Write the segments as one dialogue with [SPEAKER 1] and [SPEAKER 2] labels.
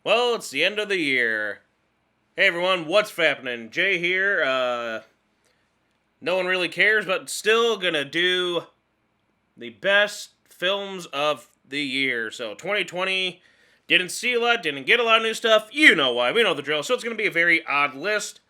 [SPEAKER 1] Well, it's the end of the year. Hey everyone, what's happening? Jay here. No one really cares, but still gonna do the best films of the year. So 2020 didn't see a lot, didn't get a lot of new stuff. You know why? We know the drill. So it's gonna be a very odd list.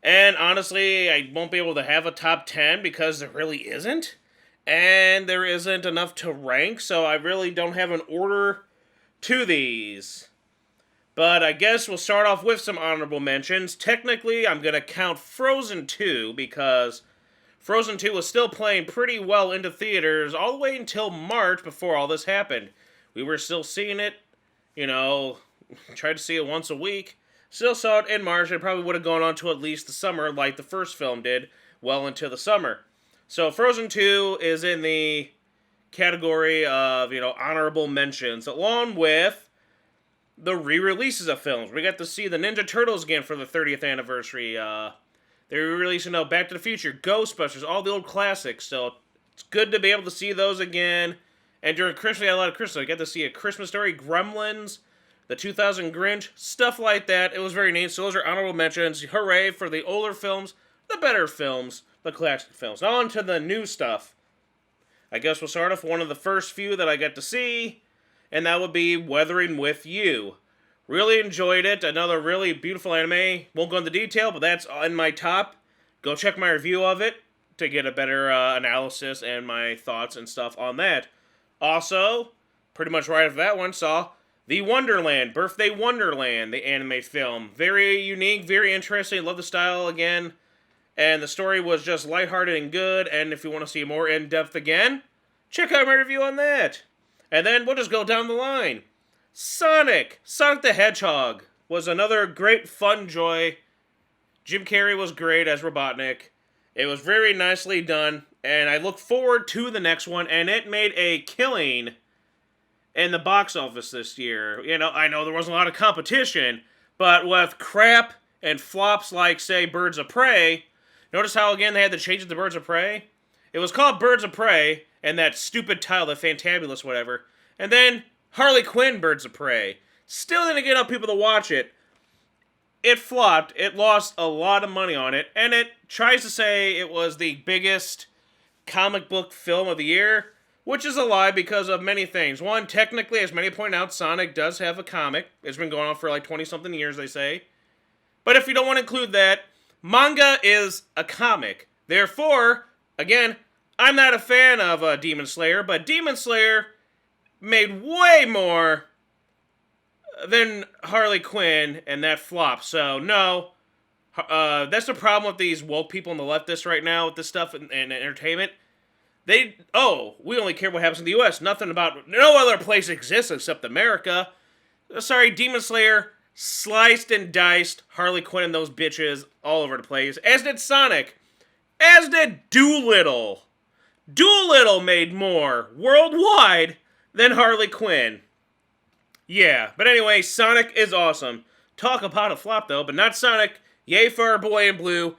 [SPEAKER 1] And honestly, I won't be able to have a top 10 because there really isn't. And there isn't enough to rank, so I really don't have an order to these. But I guess we'll start off with some honorable mentions. Technically, I'm going to count Frozen 2 because Frozen 2 was still playing pretty well into theaters all the way until March before all this happened. We were still seeing it, you know, tried to see it once a week. Still saw it in March. It probably would have gone on to at least the summer like the first film did, well into the summer. So Frozen 2 is in the category of, honorable mentions, along with the re-releases of films. We got to see the Ninja Turtles again for the 30th anniversary. They're releasing Back to the Future, Ghostbusters, all the old classics. So it's good to be able to see those again. And during Christmas, we had a lot of Christmas. I got to see A Christmas Story, Gremlins, the 2000 Grinch, stuff like that. It was very neat. So those are honorable mentions. Hooray for the older films, the better films, the classic films. Now on to the new stuff. I guess we'll start off with one of the first few that I got to see, and that would be Weathering with You. Really enjoyed it. Another really beautiful anime. Won't go into detail, but that's in my top. Go check my review of it to get a better analysis and my thoughts and stuff on that. Also, pretty much right after that one, saw The Wonderland, Birthday Wonderland, the anime film. Very unique, very interesting. Love the style again. And the story was just lighthearted and good. And if you want to see more in-depth again, check out my review on that. And then we'll just go down the line. Sonic the Hedgehog was another great fun joy. Jim Carrey was great as Robotnik. It was very nicely done. And I look forward to the next one. And it made a killing in the box office this year. I know there wasn't a lot of competition. But with crap and flops like, say, Birds of Prey. Notice how, again, they had to change it to Birds of Prey? It was called Birds of Prey, and that stupid title, the Fantabulous whatever. And then Harley Quinn Birds of Prey. Still didn't get enough people to watch it. It flopped. It lost a lot of money on it. And it tries to say it was the biggest comic book film of the year, which is a lie because of many things. One, technically, as many point out, Sonic does have a comic. It's been going on for like 20-something years, they say. But if you don't want to include that, manga is a comic. Therefore, again, I'm not a fan of Demon Slayer, but Demon Slayer made way more than Harley Quinn, and that flop. So, no. That's the problem with these woke people on the leftists right now with this stuff and entertainment. We only care what happens in the U.S. Nothing about, no other place exists except America. Sorry, Demon Slayer sliced and diced Harley Quinn and those bitches all over the place. As did Sonic. As did Doolittle. Doolittle made more worldwide than Harley Quinn. Yeah, but anyway, Sonic is awesome. Talk about a flop though, but not Sonic. Yay for our boy in blue.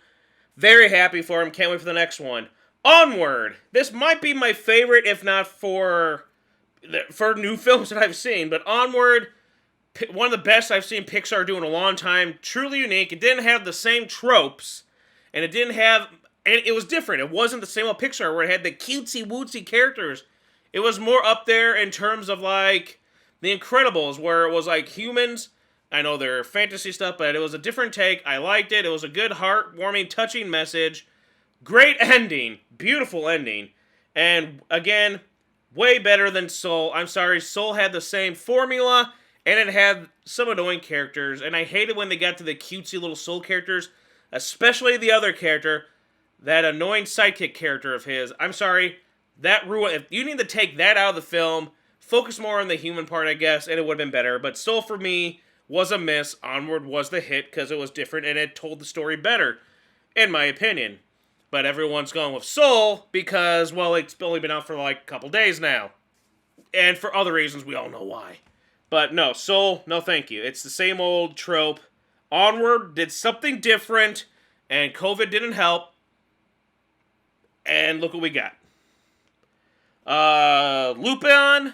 [SPEAKER 1] Very happy for him. Can't wait for the next one. Onward. This might be my favorite, if not for new films that I've seen. But Onward, one of the best I've seen Pixar do in a long time. Truly unique. It didn't have the same tropes. And it was different. It wasn't the same old Pixar where it had the cutesy wootsy characters. It was more up there in terms of like The Incredibles, where it was like humans. I know they're fantasy stuff, but it was a different take. I liked it. It was a good, heartwarming, touching message. Great ending. Beautiful ending. And again, way better than Soul. I'm sorry, Soul had the same formula, and it had some annoying characters, and I hated when they got to the cutesy little Soul characters, especially the other character, that annoying sidekick character of his. I'm sorry, that ruined. If you need to take that out of the film, focus more on the human part, I guess, and it would have been better. But Soul, for me, was a miss. Onward was the hit because it was different and it told the story better, in my opinion. But everyone's going with Soul because, well, it's only been out for like a couple days now. And for other reasons, we all know why. But no, Soul, no thank you. It's the same old trope. Onward did something different, and COVID didn't help. And look what we got. Lupin.